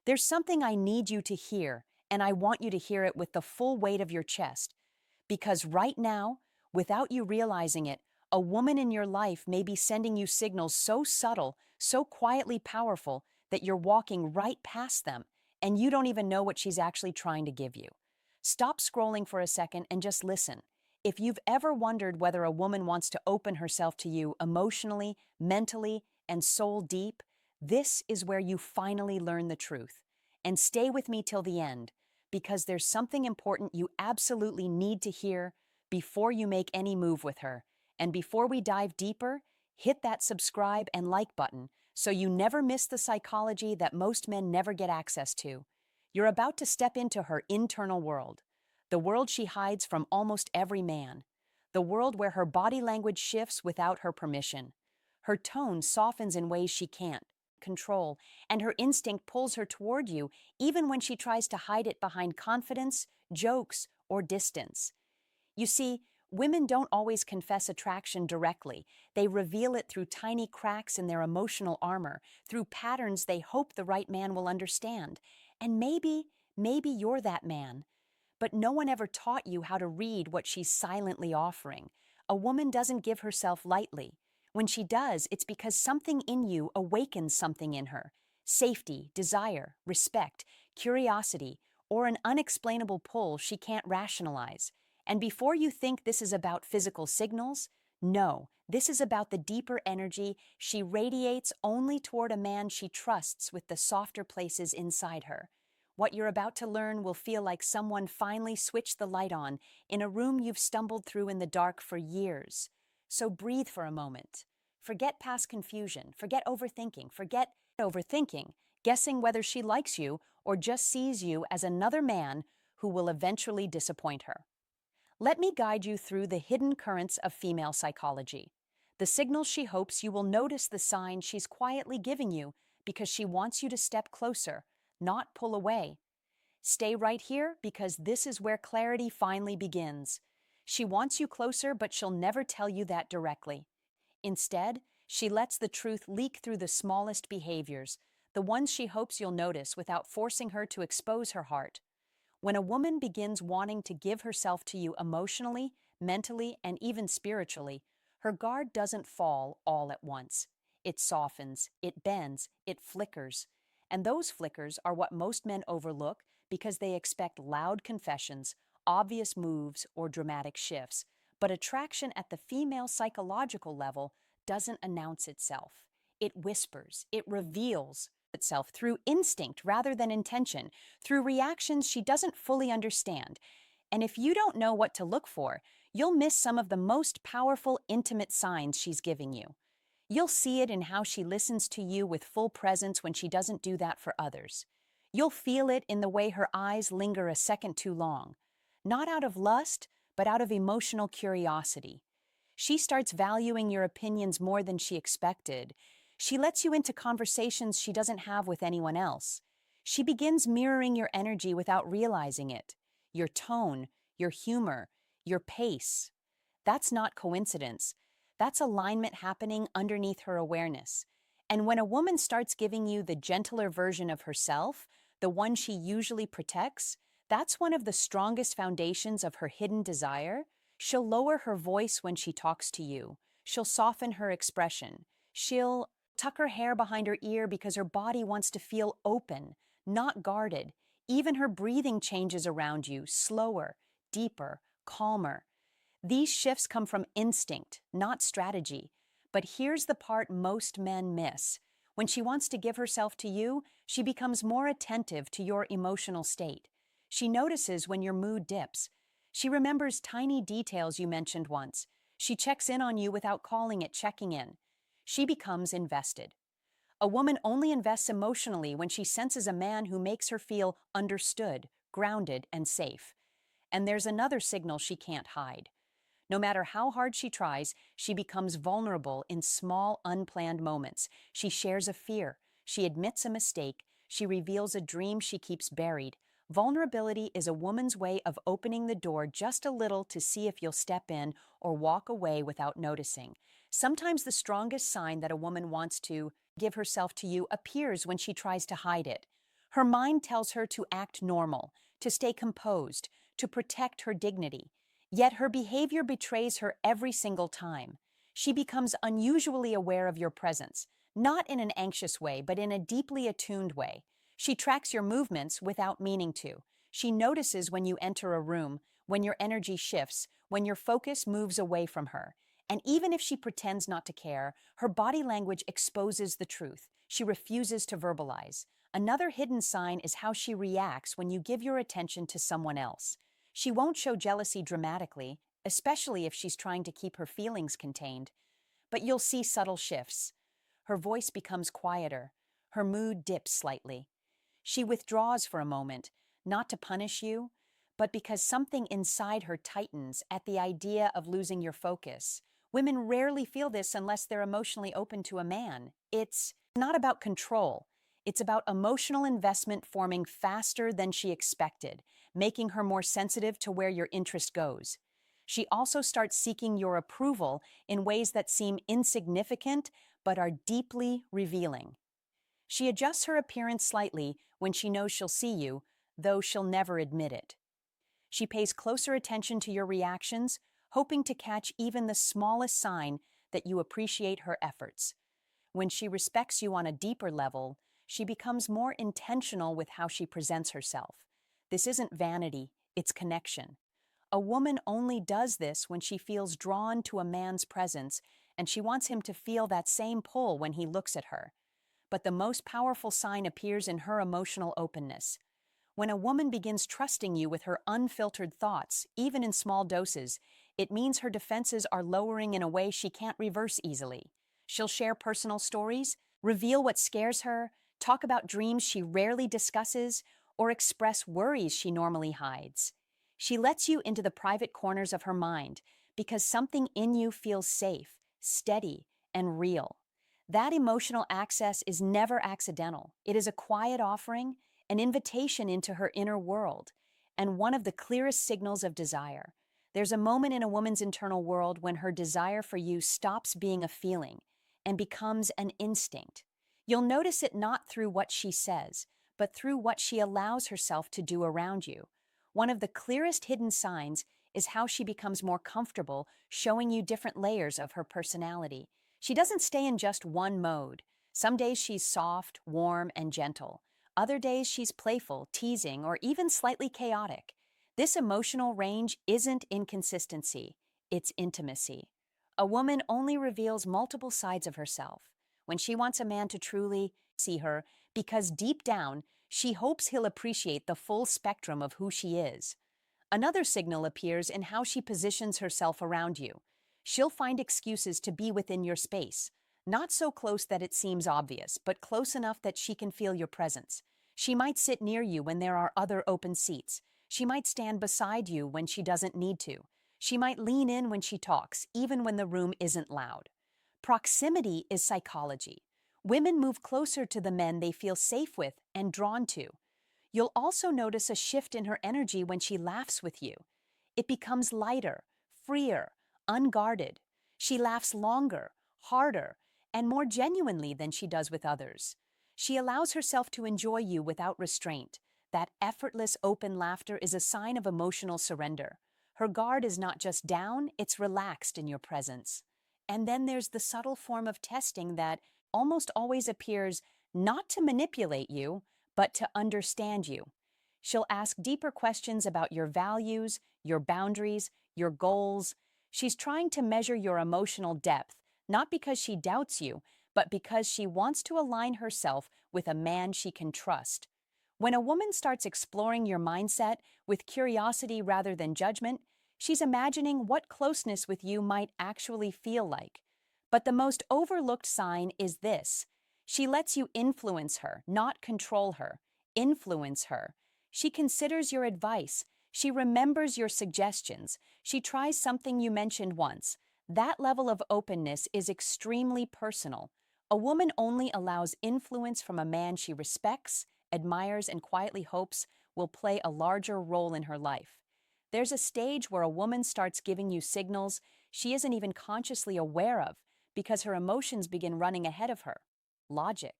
There's something I need you to hear, and I want you to hear it with the full weight of your chest. Because right now, without you realizing it, a woman in your life may be sending you signals so subtle, so quietly powerful, that you're walking right past them, and you don't even know what she's actually trying to give you. Stop scrolling for a second and just listen. If you've ever wondered whether a woman wants to open herself to you emotionally, mentally, and soul deep, this is where you finally learn the truth. And stay with me till the end, because there's something important you absolutely need to hear before you make any move with her. And before we dive deeper, hit that subscribe and like button so you never miss the psychology that most men never get access to. You're about to step into her internal world, the world she hides from almost every man, the world where her body language shifts without her permission. Her tone softens in ways she can't control, and her instinct pulls her toward you even when she tries to hide it behind confidence, jokes, or distance. You see, women don't always confess attraction directly. They reveal it through tiny cracks in their emotional armor, through patterns they hope the right man will understand. And maybe you're that man. But no one ever taught you how to read what she's silently offering. A woman doesn't give herself lightly. When she does, it's because something in you awakens something in her. Safety, desire, respect, curiosity, or an unexplainable pull she can't rationalize. And before you think this is about physical signals, no, this is about the deeper energy she radiates only toward a man she trusts with the softer places inside her. What you're about to learn will feel like someone finally switched the light on in a room you've stumbled through in the dark for years. So breathe for a moment. Forget past confusion, forget overthinking, guessing whether she likes you or just sees you as another man who will eventually disappoint her. Let me guide you through the hidden currents of female psychology. The signals she hopes you will notice, the signs she's quietly giving you because she wants you to step closer, not pull away. Stay right here because this is where clarity finally begins. She wants you closer, but she'll never tell you that directly. Instead, she lets the truth leak through the smallest behaviors, the ones she hopes you'll notice without forcing her to expose her heart. When a woman begins wanting to give herself to you emotionally, mentally, and even spiritually, her guard doesn't fall all at once. It softens, it bends, it flickers. And those flickers are what most men overlook because they expect loud confessions, obvious moves, or dramatic shifts. But attraction at the female psychological level doesn't announce itself. It whispers, it reveals itself through instinct rather than intention, through reactions she doesn't fully understand. And if you don't know what to look for, you'll miss some of the most powerful, intimate signs she's giving you. You'll see it in how she listens to you with full presence when she doesn't do that for others. You'll feel it in the way her eyes linger a second too long, not out of lust, but out of emotional curiosity. She starts valuing your opinions more than she expected. She lets you into conversations she doesn't have with anyone else. She begins mirroring your energy without realizing it. Your tone, your humor, your pace. That's not coincidence. That's alignment happening underneath her awareness. And when a woman starts giving you the gentler version of herself, the one she usually protects, that's one of the strongest foundations of her hidden desire. She'll lower her voice when she talks to you. She'll soften her expression. She'll tuck her hair behind her ear because her body wants to feel open, not guarded. Even her breathing changes around you, slower, deeper, calmer. These shifts come from instinct, not strategy. But here's the part most men miss. When she wants to give herself to you, she becomes more attentive to your emotional state. She notices when your mood dips. She remembers tiny details you mentioned once. She checks in on you without calling it checking in. She becomes invested. A woman only invests emotionally when she senses a man who makes her feel understood, grounded, and safe. And there's another signal she can't hide. No matter how hard she tries, she becomes vulnerable in small, unplanned moments. She shares a fear. She admits a mistake. She reveals a dream she keeps buried. Vulnerability is a woman's way of opening the door just a little to see if you'll step in or walk away without noticing. Sometimes the strongest sign that a woman wants to give herself to you appears when she tries to hide it. Her mind tells her to act normal, to stay composed, to protect her dignity. Yet her behavior betrays her every single time. She becomes unusually aware of your presence, not in an anxious way, but in a deeply attuned way. She tracks your movements without meaning to. She notices when you enter a room, when your energy shifts, when your focus moves away from her. And even if she pretends not to care, her body language exposes the truth. She refuses to verbalize. Another hidden sign is how she reacts when you give your attention to someone else. She won't show jealousy dramatically, especially if she's trying to keep her feelings contained. But you'll see subtle shifts. Her voice becomes quieter. Her mood dips slightly. She withdraws for a moment, not to punish you, but because something inside her tightens at the idea of losing your focus. Women rarely feel this unless they're emotionally open to a man. It's not about control. It's about emotional investment forming faster than she expected, making her more sensitive to where your interest goes. She also starts seeking your approval in ways that seem insignificant but are deeply revealing. She adjusts her appearance slightly when she knows she'll see you, though she'll never admit it. She pays closer attention to your reactions, hoping to catch even the smallest sign that you appreciate her efforts. When she respects you on a deeper level, she becomes more intentional with how she presents herself. This isn't vanity, it's connection. A woman only does this when she feels drawn to a man's presence, and she wants him to feel that same pull when he looks at her. But the most powerful sign appears in her emotional openness. When a woman begins trusting you with her unfiltered thoughts, even in small doses, it means her defenses are lowering in a way she can't reverse easily. She'll share personal stories, reveal what scares her, talk about dreams she rarely discusses, or express worries she normally hides. She lets you into the private corners of her mind because something in you feels safe, steady, and real. That emotional access is never accidental. It is a quiet offering, an invitation into her inner world, and one of the clearest signals of desire. There's a moment in a woman's internal world when her desire for you stops being a feeling and becomes an instinct. You'll notice it not through what she says, but through what she allows herself to do around you. One of the clearest hidden signs is how she becomes more comfortable showing you different layers of her personality. She doesn't stay in just one mode. Some days she's soft, warm, and gentle. Other days she's playful, teasing, or even slightly chaotic. This emotional range isn't inconsistency, it's intimacy. A woman only reveals multiple sides of herself when she wants a man to truly see her, because deep down, she hopes he'll appreciate the full spectrum of who she is. Another signal appears in how she positions herself around you. She'll find excuses to be within your space, not so close that it seems obvious, but close enough that she can feel your presence. She might sit near you when there are other open seats. She might stand beside you when she doesn't need to. She might lean in when she talks, even when the room isn't loud. Proximity is psychology. Women move closer to the men they feel safe with and drawn to. You'll also notice a shift in her energy when she laughs with you. It becomes lighter, freer, unguarded. She laughs longer, harder, and more genuinely than she does with others. She allows herself to enjoy you without restraint. That effortless, open laughter is a sign of emotional surrender. Her guard is not just down, it's relaxed in your presence. And then there's the subtle form of testing that almost always appears not to manipulate you, but to understand you. She'll ask deeper questions about your values, your boundaries, your goals. She's trying to measure your emotional depth, not because she doubts you, but because she wants to align herself with a man she can trust. When a woman starts exploring your mindset with curiosity rather than judgment, she's imagining what closeness with you might actually feel like. But the most overlooked sign is this: she lets you influence her, not control her. Influence her. She considers your advice. She remembers your suggestions. She tries something you mentioned once. That level of openness is extremely personal. A woman only allows influence from a man she respects, admires, and quietly hopes will play a larger role in her life. There's a stage where a woman starts giving you signals she isn't even consciously aware of because her emotions begin running ahead of her. Logic.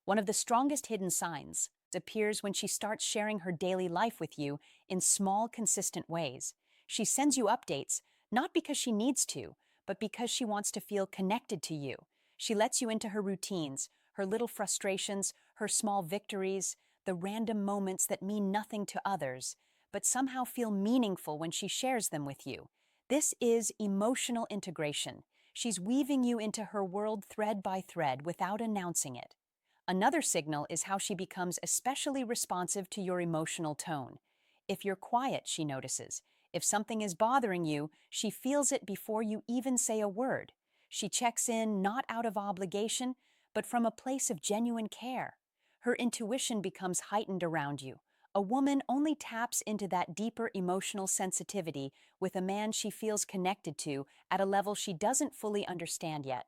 One of the strongest hidden signs appears when she starts sharing her daily life with you in small, consistent ways. She sends you updates, not because she needs to, but because she wants to feel connected to you. She lets you into her routines, her little frustrations, her small victories, the random moments that mean nothing to others, but somehow feel meaningful when she shares them with you. This is emotional integration. She's weaving you into her world thread by thread without announcing it. Another signal is how she becomes especially responsive to your emotional tone. If you're quiet, she notices. If something is bothering you, she feels it before you even say a word. She checks in not out of obligation, but from a place of genuine care. Her intuition becomes heightened around you. A woman only taps into that deeper emotional sensitivity with a man she feels connected to at a level she doesn't fully understand yet.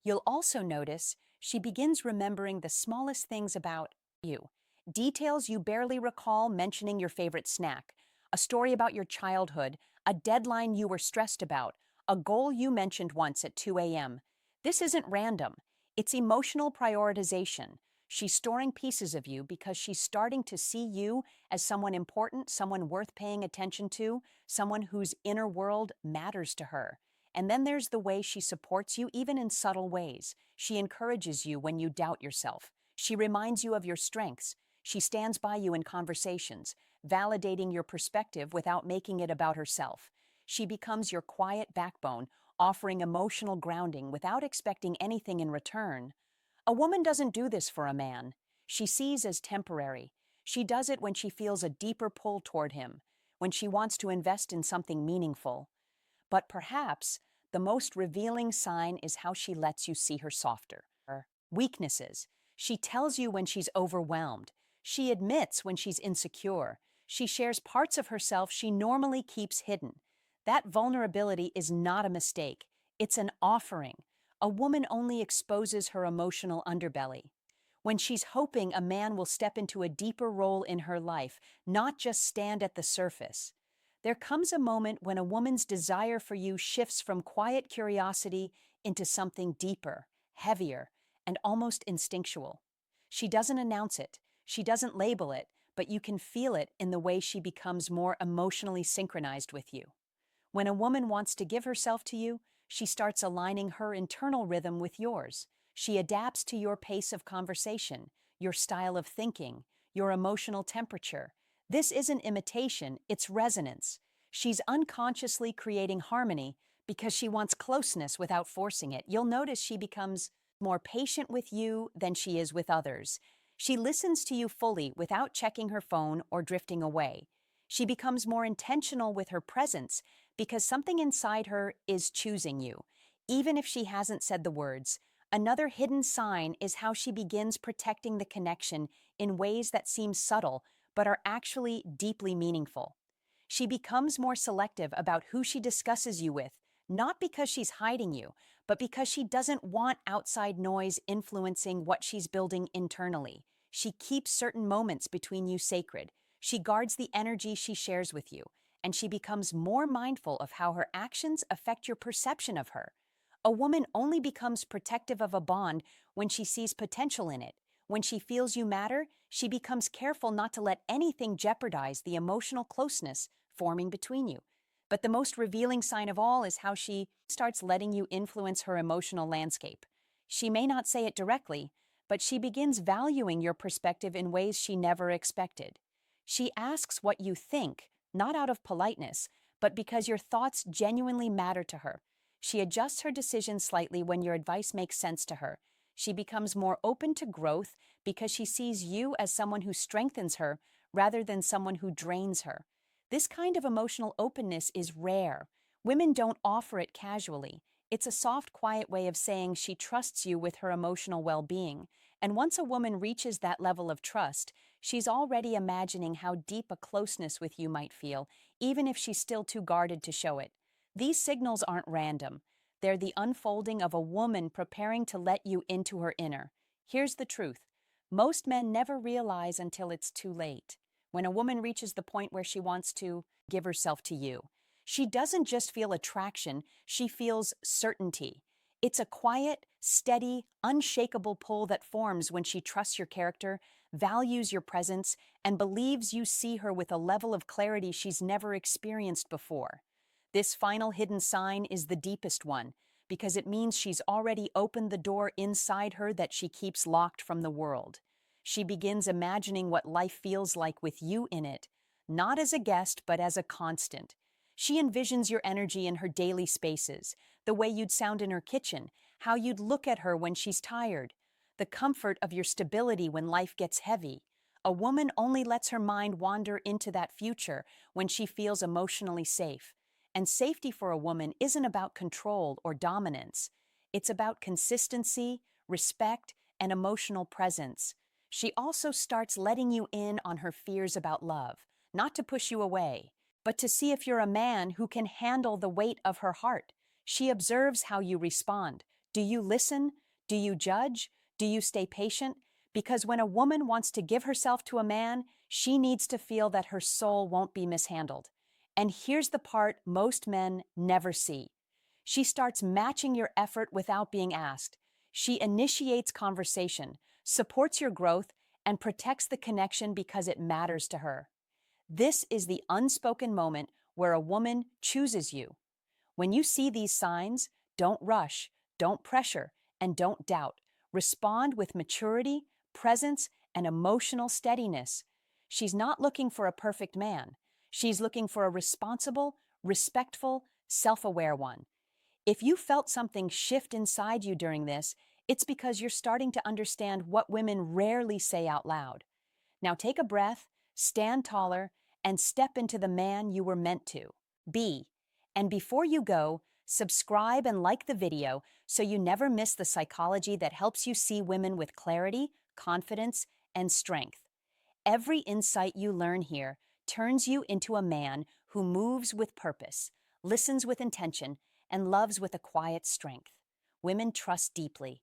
You'll also notice she begins remembering the smallest things about you. Details you barely recall, mentioning your favorite snack, a story about your childhood, a deadline you were stressed about, a goal you mentioned once at 2 a.m. This isn't random. It's emotional prioritization. She's storing pieces of you because she's starting to see you as someone important, someone worth paying attention to, someone whose inner world matters to her. And then there's the way she supports you, even in subtle ways. She encourages you when you doubt yourself. She reminds you of your strengths. She stands by you in conversations, validating your perspective without making it about herself. She becomes your quiet backbone, offering emotional grounding without expecting anything in return. A woman doesn't do this for a man. She sees as temporary. She does it when she feels a deeper pull toward him, when she wants to invest in something meaningful. But perhaps the most revealing sign is how she lets you see her softer weaknesses. She tells you when she's overwhelmed. She admits when she's insecure. She shares parts of herself she normally keeps hidden. That vulnerability is not a mistake. It's an offering. A woman only exposes her emotional underbelly when she's hoping a man will step into a deeper role in her life, not just stand at the surface. There comes a moment when a woman's desire for you shifts from quiet curiosity into something deeper, heavier, and almost instinctual. She doesn't announce it, she doesn't label it, but you can feel it in the way she becomes more emotionally synchronized with you. When a woman wants to give herself to you, she starts aligning her internal rhythm with yours. She adapts to your pace of conversation, your style of thinking, your emotional temperature. This isn't imitation, it's resonance. She's unconsciously creating harmony because she wants closeness without forcing it. You'll notice she becomes more patient with you than she is with others. She listens to you fully without checking her phone or drifting away. She becomes more intentional with her presence because something inside her is choosing you, even if she hasn't said the words. Another hidden sign is how she begins protecting the connection in ways that seem subtle but are actually deeply meaningful. She becomes more selective about who she discusses you with, not because she's hiding you, but because she doesn't want outside noise influencing what she's building internally. She keeps certain moments between you sacred. She guards the energy she shares with you, and she becomes more mindful of how her actions affect your perception of her. A woman only becomes protective of a bond when she sees potential in it. When she feels you matter, she becomes careful not to let anything jeopardize the emotional closeness forming between you. But the most revealing sign of all is how she starts letting you influence her emotional landscape. She may not say it directly, but she begins valuing your perspective in ways she never expected. She asks what you think, not out of politeness, but because your thoughts genuinely matter to her. She adjusts her decisions slightly when your advice makes sense to her. She becomes more open to growth because she sees you as someone who strengthens her rather than someone who drains her. This kind of emotional openness is rare. Women don't offer it casually. It's a soft, quiet way of saying she trusts you with her emotional well-being. And once a woman reaches that level of trust, she's already imagining how deep a closeness with you might feel, even if she's still too guarded to show it. These signals aren't random. They're the unfolding of a woman preparing to let you into her inner. Here's the truth. Most men never realize until it's too late. When a woman reaches the point where she wants to give herself to you, she doesn't just feel attraction, she feels certainty. It's a quiet, steady, unshakable pull that forms when she trusts your character, values your presence, and believes you see her with a level of clarity she's never experienced before. This final hidden sign is the deepest one, because it means she's already opened the door inside her that she keeps locked from the world. She begins imagining what life feels like with you in it, not as a guest, but as a constant. She envisions your energy in her daily spaces, the way you'd sound in her kitchen, how you'd look at her when she's tired, the comfort of your stability when life gets heavy. A woman only lets her mind wander into that future when she feels emotionally safe. And safety for a woman isn't about control or dominance. It's about consistency, respect, and emotional presence. She also starts letting you in on her fears about love, not to push you away, but to see if you're a man who can handle the weight of her heart. She observes how you respond. Do you listen? Do you judge? Do you stay patient? Because when a woman wants to give herself to a man, she needs to feel that her soul won't be mishandled. And here's the part most men never see. She starts matching your effort without being asked. She initiates conversation, supports your growth, and protects the connection because it matters to her. This is the unspoken moment where a woman chooses you. When you see these signs, don't rush, don't pressure, and don't doubt. Respond with maturity, presence, and emotional steadiness. She's not looking for a perfect man. She's looking for a responsible, respectful, self-aware one. If you felt something shift inside you during this, it's because you're starting to understand what women rarely say out loud. Now take a breath, stand taller, and step into the man you were meant to be. And before you go, subscribe and like the video so you never miss the psychology that helps you see women with clarity, confidence, and strength. Every insight you learn here turns you into a man who moves with purpose, listens with intention, and loves with a quiet strength. Women trust deeply,